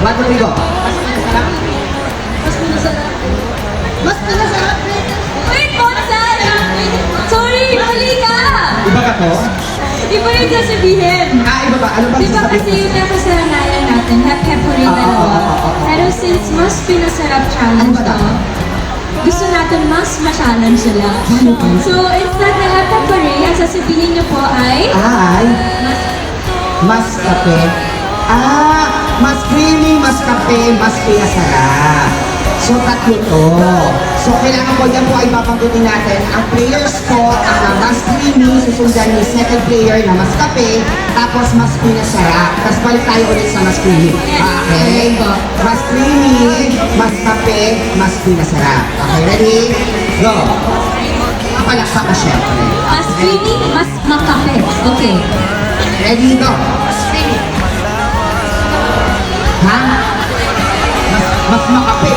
2, 3, go. Mas pinasarap. Wait, Bonsai! Sorry, mali ka! Iba ka to? Iba yung sasabihin. Iba ba? Ano ba Di ba kasi yung napasaranayan natin, hep-hep hooray dalawa. Pero since mas pinasarap challenge Ano ba to, gusto natin mas ma-challenge sila. So, instead na hep-hep hooray, ang sasabihin niyo po ay... Mas kape. Mas creamy, mas kape, mas pinasarap. So, tatlo to. So, kailangan po yan po ay papanggutin natin. Ang players po, ang mas creamy, susundan ni second player na mas kape, tapos mas pinasarap. Tapos balik tayo ulit sa mas creamy. Okay? Mas creamy, mas kape, mas pinasarap. Okay, ready? Go! Papalakpak ka syempre. Mas creamy, mas makape. Okay. Ready, go! Ha? Mas makape.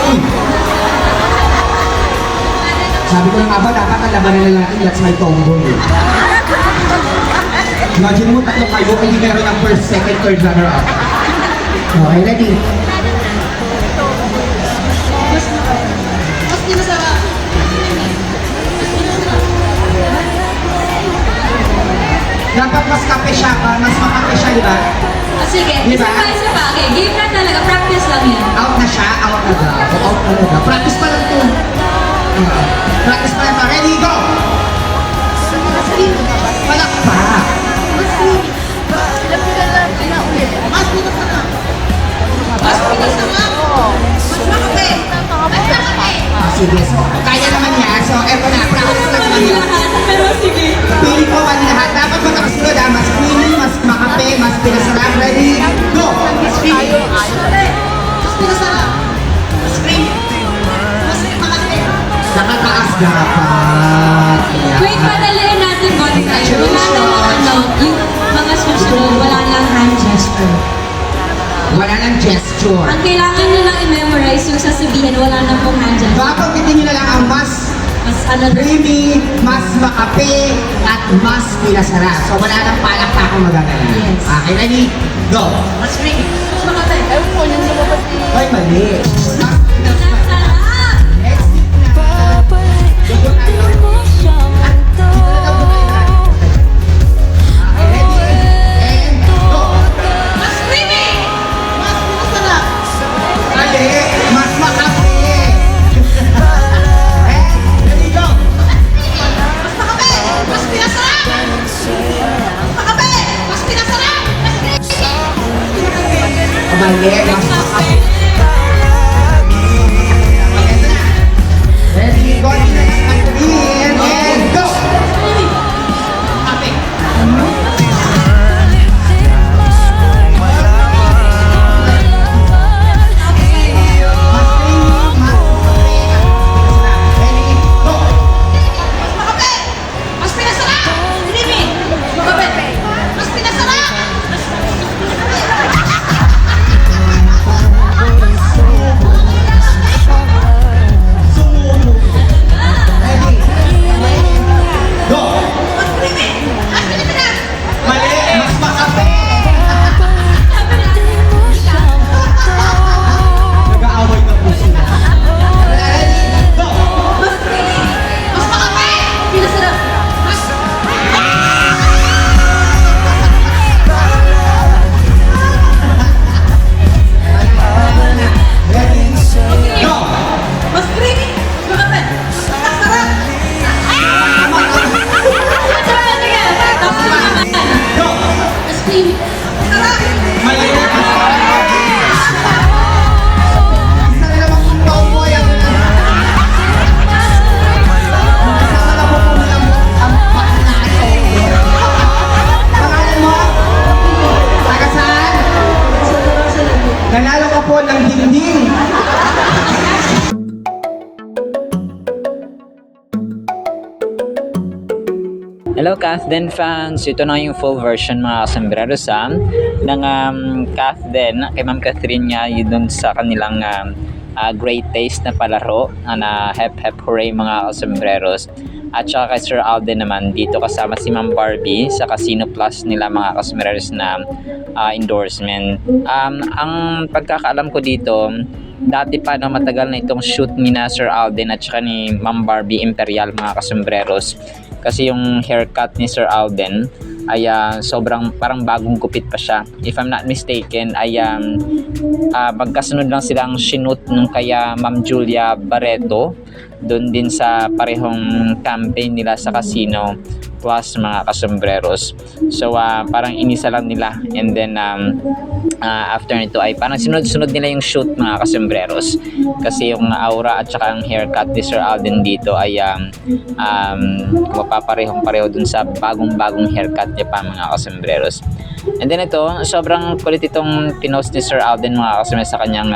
Sabi ko nga ba, dapat ang labanan na natin, that's my tomboy. Imagine mo, tatlo kayo, hindi meron ng first, second, third runner-up. Okay, ready? Mas pinasarap. Dapat mas kape siya, mas makape siya, di ba? Sige, Diba? isa pa. Okay, game na talaga. Practice lang yan. Out na siya, out na daw. Out na daw. Practice pa lang to. Practice pa lang to. Ready, go! Palakpak. Mas creamy. Alam ko lang, pinaulit. Mas pinasarap. Mas pinasarap. Mas makape. Mas makape. Sige, so, kaya naman niya. So, eto na, practice lang naman yun. Pero sige. Pili ko man lahat. Dapat magkapasunod ha. Mas creamy, mas makape, mas pinasarap. Ready, go! Mas creamy. Mas pinasarap. Mas creamy. Mas makape. Nakataas dapat. Ayan. Wait, padaliin natin, Bonsai. Wala lang yung mga susunod, wala lang hand gesture. Wala nang gesture. Ang kailangan nyo lang i-memorize yung sasabihin, wala na pong hand gesture. Dapat hindi nyo na lang ang mas Mas ano creamy, mas makape, at mas pinasarap. So, wala nang palakpakang magagana. Yes. Okay, ready, go! Mas creamy. Mas makape. Ewan ko, yung lumabas niya. Ay, mali. Sarap! Mas creamy. Mas pinasarap. Mas makape. Ready, go! Mas makape. Mas pinasarap. Mas makape. Mas pinasarap. Mas creamy. Mali, mas makape. Ready, go! And go! Makape. Mas makape. Mas pinasarap. Creamy. Mas makape. Mas pinasarap. Go! Mas creamy. Mas pinasarap. Mali, mas makape. Nag-aaway na po sila. Ready, go! Mas creamy. Mas makape. Pinasarap. Mas Ready, go! Mas creamy. Mas makape. Mas sarap. Go! Mas creamy. Sarap. Mali, mas makape. Isa na naman kung tomboy ang kasama na po po nilang ang pakinato. Pangalan mo? Taga saan? Nanalo ka po ng dingding. Hello Kathden fans! Ito na yung full version mga kasombrero Sam ng Kathden kay Ma'am Catherine nga yun dun sa kanilang great taste na palaro na Hep Hep Hooray mga kasombreros. At saka kay Sir Alden naman, dito kasama si Ma'am Barbie sa Casino Plus nila mga kasmeros na endorsement. Ang pagkakaalam ko dito, dati pa no, matagal na itong shoot ni na Sir Alden at saka ni Ma'am Barbie Imperial mga kasmeros. Kasi yung haircut ni Sir Alden ay sobrang parang bagong gupit pa siya. If I'm not mistaken ay magkasunod lang silang shoot nung kaya Ma'am Julia Barreto doon din sa parehong campaign nila sa Casino Plus mga kasombreros. So parang inisa lang nila, and then after nito ay parang sunod-sunod nila yung shoot mga kasombreros, kasi yung aura at saka ang haircut ni Sir Alden dito ay mapaparehong-pareho dun sa bagong-bagong haircut niya pa mga kasombreros. And then ito, sobrang kulit itong pinost ni Sir Alden mga kasombreros sa kanyang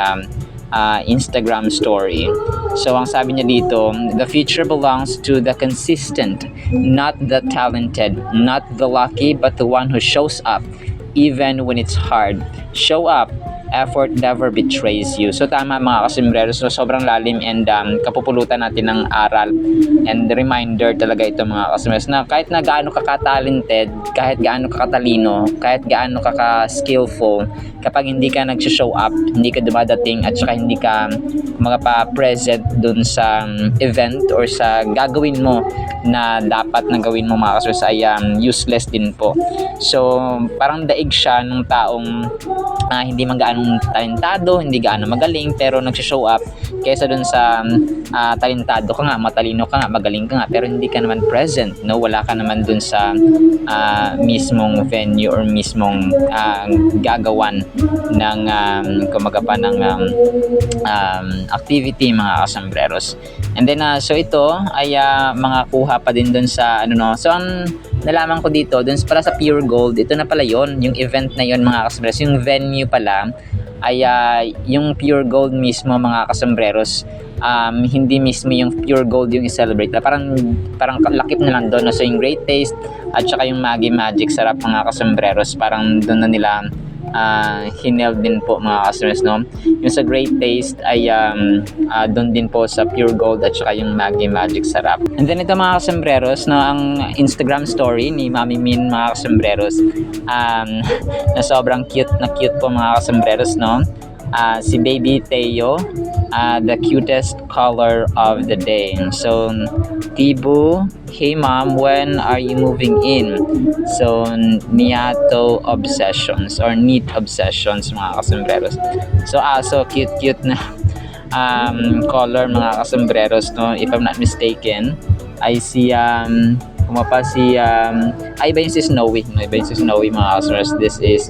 Instagram story. So ang sabi niya dito, the future belongs to the consistent, not the talented, not the lucky, but the one who shows up even when it's hard. Show up, effort never betrays you. So tama mga kasimbrero, so sobrang lalim and kapupulutan natin ng aral and reminder talaga ito mga kasimbrero, na kahit na gaano ka-talented, kahit gaano ka-katalino, kahit gaano ka-skillful, kapag hindi ka nag-show up, hindi ka dumadating at saka hindi ka pa-present dun sa event or sa gagawin mo na dapat na gawin mo mga kasimbrero, ay useless din po. So parang daig siya ng taong hindi man gaano talentado, hindi gaano magaling, pero nag-show up, kaysa dun sa talentado ka nga, matalino ka nga, magaling ka nga, pero hindi ka naman present, no? Wala ka naman dun sa mismong venue or mismong gagawan ng kumaga pa ng activity mga kasambreros. And then so ito ay mga kuha pa din dun sa so ang nalaman ko dito dun pala sa Pure Gold, ito na pala yon, yung event na yon mga kasambreros, yung venue pala ay yung Pure Gold mismo mga kasambreros. Hindi mismo yung Pure Gold yung i-celebrate, parang lakip na lang doon. So yung Great Taste at saka yung Maggi Magic Sarap mga kasambreros, parang doon na nila hineld din po mga customers, no? Yung sa Great Taste ay doon din po sa Pure Gold at saka yung Maggi Magic Sarap. And then ito mga kasambreros, no, ang Instagram story ni Mami Min mga kasambreros, na sobrang cute po mga kasambreros, no? Si Baby Teo, the cutest color of the day. So Tibu, hey mom, when are you moving in? So Niato Obsessions or Neat Obsessions mga kasambreros. So so cute na color mga kasambreros, no? If I'm not mistaken ay si kumapa si iba yung si Snowy, no? Iba yung si Snowy mga kasambreros. This is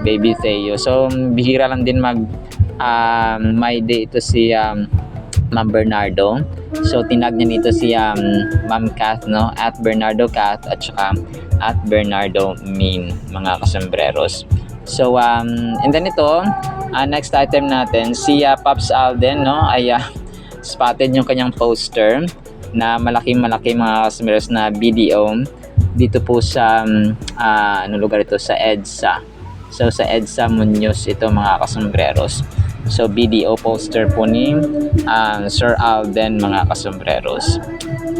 Baby Teo. So bihira lang din may day ito si Ma'am Bernardo. So tinag niya nito si Ma'am Kath, no? At Bernardo Kath at saka at Bernardo Min mga kasambreros. So and then ito, next item natin, si Pops Alden, no? Ay spotted yung kanyang poster na malaki mga kasambreros na BDO dito po sa lugar ito, sa EDSA. So sa EDSA Muñoz ito mga kasambreros. So BDO poster po ni Sir Alden mga kasambreros.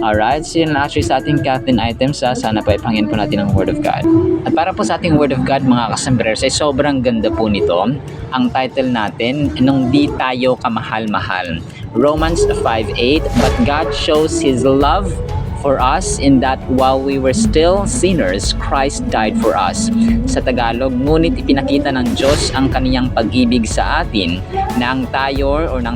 Alright, so yun actually sa ating Kathleen items. Sana po ipangin po natin ang Word of God. At para po sa ating Word of God mga kasambreros ay sobrang ganda po nito. Ang title natin, Nung Di Tayo Kamahal-Mahal. Romans 5:8, but God shows His love for us in that while we were still sinners, Christ died for us. Sa Tagalog, ngunit ipinakita ng Diyos ang kaniyang pag-ibig sa atin na nang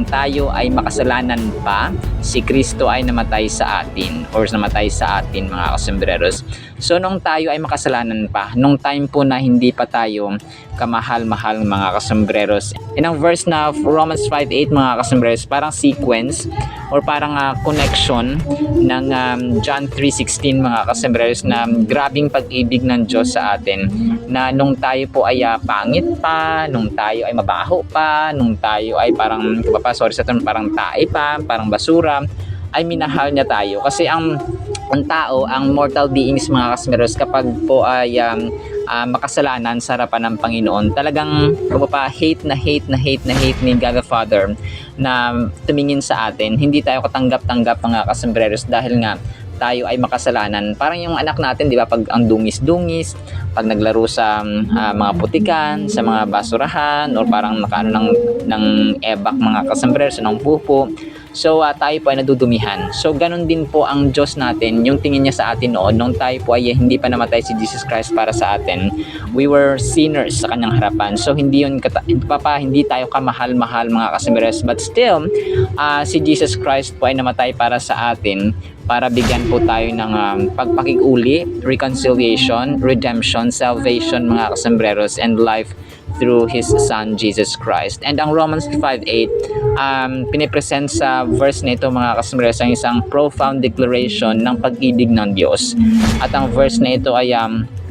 tayo ay makasalanan pa, si Kristo ay namatay sa atin or namatay sa atin mga kasambreros. So nung tayo ay makasalanan pa, nung time po na hindi pa tayo kamahal-mahal mga kasambreros. In ang verse na Romans 5:8 mga kasambreros, parang sequence or parang connection ng John 3:16 mga kasambreros, na grabing pag-ibig ng Diyos sa atin, na nung tayo po ay pangit pa, nung tayo ay mabaho pa, nung tayo ay parang parang tae pa, parang basura, ay minahal niya tayo. Kasi ang tao, ang mortal beings mga kasambreros, kapag po ay makasalanan sa harapan ng Panginoon, talagang hate ni God the Father na tumingin sa atin. Hindi tayo katanggap-tanggap mga kasambreros dahil nga tayo ay makasalanan. Parang yung anak natin, di ba, pag ang dungis-dungis, pag naglaro sa mga putikan, sa mga basurahan, or parang nakaano ng ebak mga kasambreros, ng pupo. So, tayo po ay nadudumihan. So, ganun din po ang Diyos natin, yung tingin niya sa atin noon, nung tayo po ay hindi pa namatay si Jesus Christ para sa atin. We were sinners sa kanyang harapan. So, hindi tayo kamahal-mahal mga kasambreros. But still, si Jesus Christ po ay namatay para sa atin, para bigyan po tayo ng pagpakig-uli, reconciliation, redemption, salvation mga kasambreros, and life through His Son, Jesus Christ. And ang Romans 5:8, pinipresent sa verse na ito mga kasambreros ang isang profound declaration ng pag-ibig ng Diyos. At ang verse na ito ay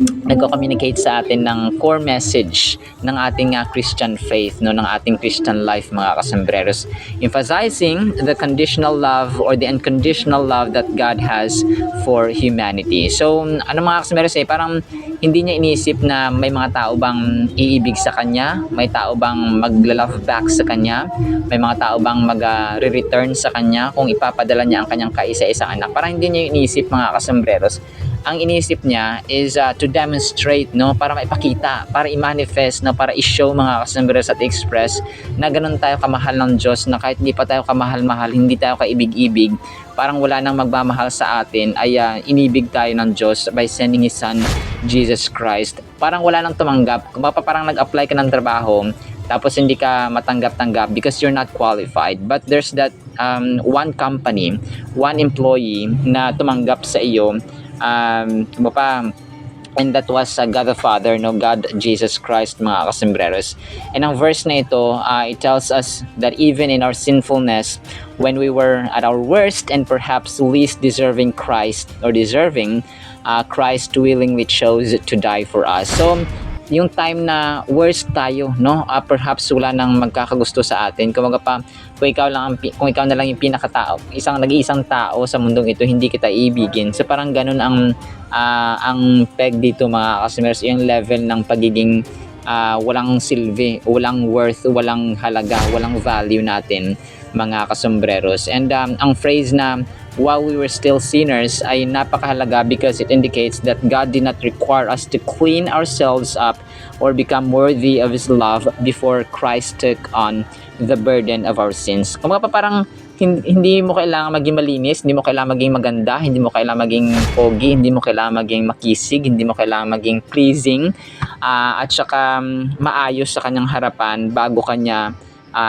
nagko-communicate sa atin ng core message ng ating Christian faith, no, ng ating Christian life mga kasambreros, emphasizing the conditional love or the unconditional love that God has for humanity. So, ano mga kasambreros, parang hindi niya inisip na may mga tao bang iibig sa kanya, may tao bang magla-love back sa kanya, may mga tao bang mag-return sa kanya kung ipapadala niya ang kanyang kaisa-isang anak. Parang hindi niya inisip mga kasambreros. Ang inisip niya is to demonstrate, no, para maipakita, para i-manifest, no, para i-show mga kasambreros at express na ganun tayo kamahal ng Diyos, na kahit hindi pa tayo kamahal-mahal, hindi tayo kaibig-ibig, parang wala nang magmamahal sa atin, ay inibig tayo ng Diyos by sending His Son, Jesus Christ. Parang wala nang tumanggap. Parang nag-apply ka ng trabaho, tapos hindi ka matanggap-tanggap because you're not qualified. But there's that one company, one employee na tumanggap sa iyo, and that was God the Father, no, God Jesus Christ mga kasambreros. And ang verse na ito, it tells us that even in our sinfulness, when we were at our worst and perhaps least deserving Christ, Christ willingly chose to die for us. So, yung time na worst tayo, no, perhaps wala nang magkakagusto sa atin, kung ikaw na lang yung pinakatao, nag-iisang tao sa mundong ito, hindi kita iibigin. So parang ganun ang peg dito mga kasambreros, yung level ng pagiging walang silbi, walang worth, walang halaga, walang value natin mga kasambreros. And ang phrase na while we were still sinners ay napakahalaga because it indicates that God did not require us to clean ourselves up or become worthy of His love before Christ took on the burden of our sins. Kung parang hindi mo kailangan maging malinis, hindi mo kailangan maging maganda, hindi mo kailangan maging pogi, hindi mo kailangan maging makisig, hindi mo kailangan maging pleasing, at saka maayos sa kanyang harapan bago kanya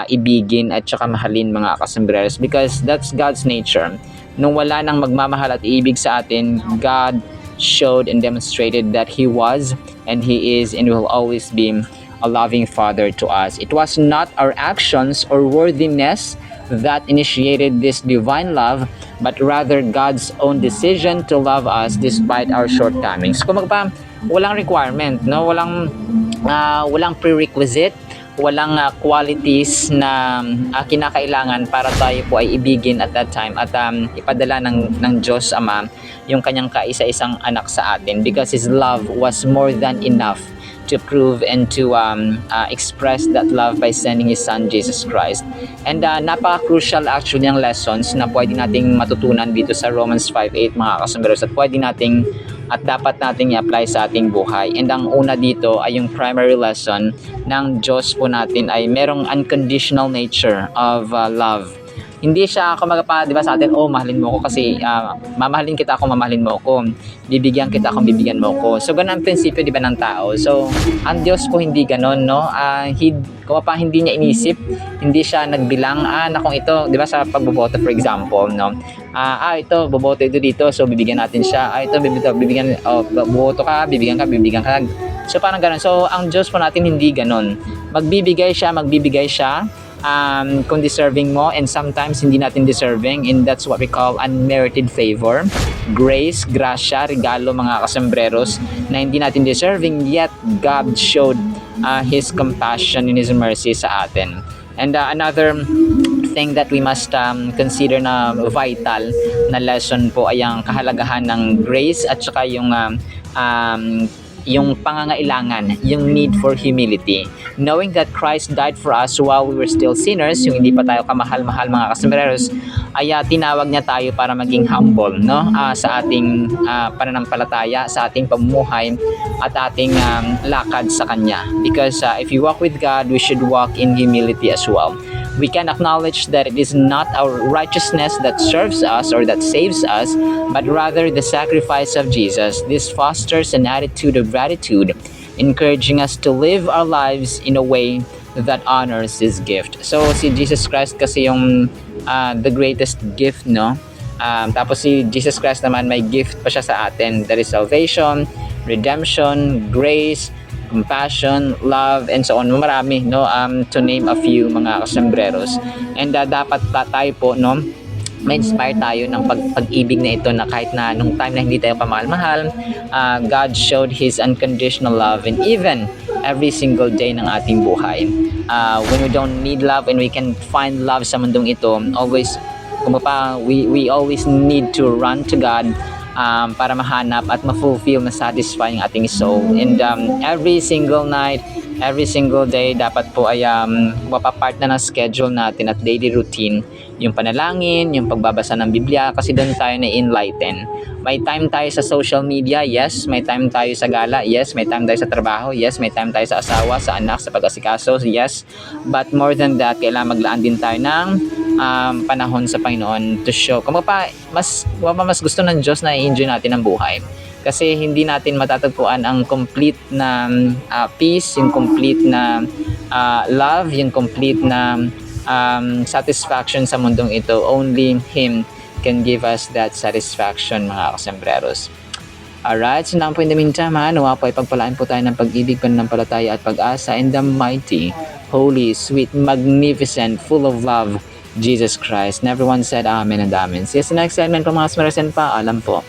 ibigin at saka mahalin mga kasambreros, because that's God's nature. Nung wala nang magmamahal at iibig sa atin, God showed and demonstrated that He was and He is and will always be a loving Father to us. It was not our actions or worthiness that initiated this divine love, but rather God's own decision to love us despite our shortcomings. Kung walang requirement, no, walang prerequisite, walang qualities na kinakailangan para tayo po ay ibigin at that time at ipadala ng Diyos Ama yung kanyang kaisa-isang anak sa atin, because His love was more than enough to prove and to express that love by sending His Son, Jesus Christ. And napaka-crucial actually ang lessons na pwede nating matutunan dito sa Romans 5:8 mga kasambreros, at pwede nating at dapat nating i-apply sa ating buhay. And ang una dito ay yung primary lesson ng Diyos po natin ay merong unconditional nature of love. Hindi siya di ba sa atin, mahalin mo ko kasi mamahalin kita kung mamahalin mo ko, bibigyan kita kung bibigyan mo ko. So ganun ang prinsipyo, di ba, ng tao. So ang Diyos po hindi ganun, no. Hindi niya inisip, hindi siya nagbilang kung ito, di ba, sa pagboboto for example, no. Ito boboto ito dito, so bibigyan natin siya. Ito bibigyan, boboto ka, bibigyan ka. So parang ganun. So ang Diyos po natin hindi ganun. Magbibigay siya kung deserving mo, and sometimes hindi natin deserving, and that's what we call unmerited favor, grace, grasya, regalo mga kasambreros na hindi natin deserving, yet God showed His compassion and His mercy sa atin. And another thing that we must consider na vital na lesson po ay ang kahalagahan ng grace at saka yung yung pangangailangan, yung need for humility. Knowing that Christ died for us while we were still sinners, yung hindi pa tayo kamahal-mahal mga kasambreros, ay tinawag niya tayo para maging humble, no? Sa ating pananampalataya, sa ating pamumuhay, at ating lakad sa Kanya. Because if you walk with God, we should walk in humility as well. We can acknowledge that it is not our righteousness that serves us or that saves us, but rather the sacrifice of Jesus. This fosters an attitude of gratitude, encouraging us to live our lives in a way that honors His gift. So, si Jesus Christ kasi yung the greatest gift, no? Tapos si Jesus Christ naman may gift pa siya sa atin. There is salvation, redemption, grace, compassion, love, and so on. Marami, no? To name a few, mga kasambreros. And dapat tayo po, no? Ma-inspire tayo ng pag-ibig na ito na kahit na nung time na hindi tayo pamahal-mahal, God showed His unconditional love and even every single day ng ating buhay. When we don't need love and we can find love sa mundong ito, always, we always need to run to God para mahanap at ma-fulfill, ma-satisfy ang ating soul. And every single night, every single day, dapat po ay mapapart na ng schedule natin at daily routine yung panalangin, yung pagbabasa ng Biblia, kasi doon tayo na-enlighten. May time tayo sa social media, yes. May time tayo sa gala, yes. May time tayo sa trabaho, yes. May time tayo sa asawa, sa anak, sa pag-asikaso, yes. But more than that, kailangan maglaan din tayo ng panahon sa Panginoon to show. Kung mas gusto ng Diyos na i-enjoy natin ang buhay. Kasi hindi natin matatagpuan ang complete na peace, yung complete na love, yung complete na satisfaction sa mundong ito. Only Him can give us that satisfaction, mga kasambreros. Alright, so now po in the meantime, nawa po ay pagpalaan po tayo ng pag-ibig, pananampalataya at pag-asa in the mighty, holy, sweet, magnificent, full of love, Jesus Christ. And everyone said Amen and Amen. See you sa next segment po, mga kasambreros, and paalam po.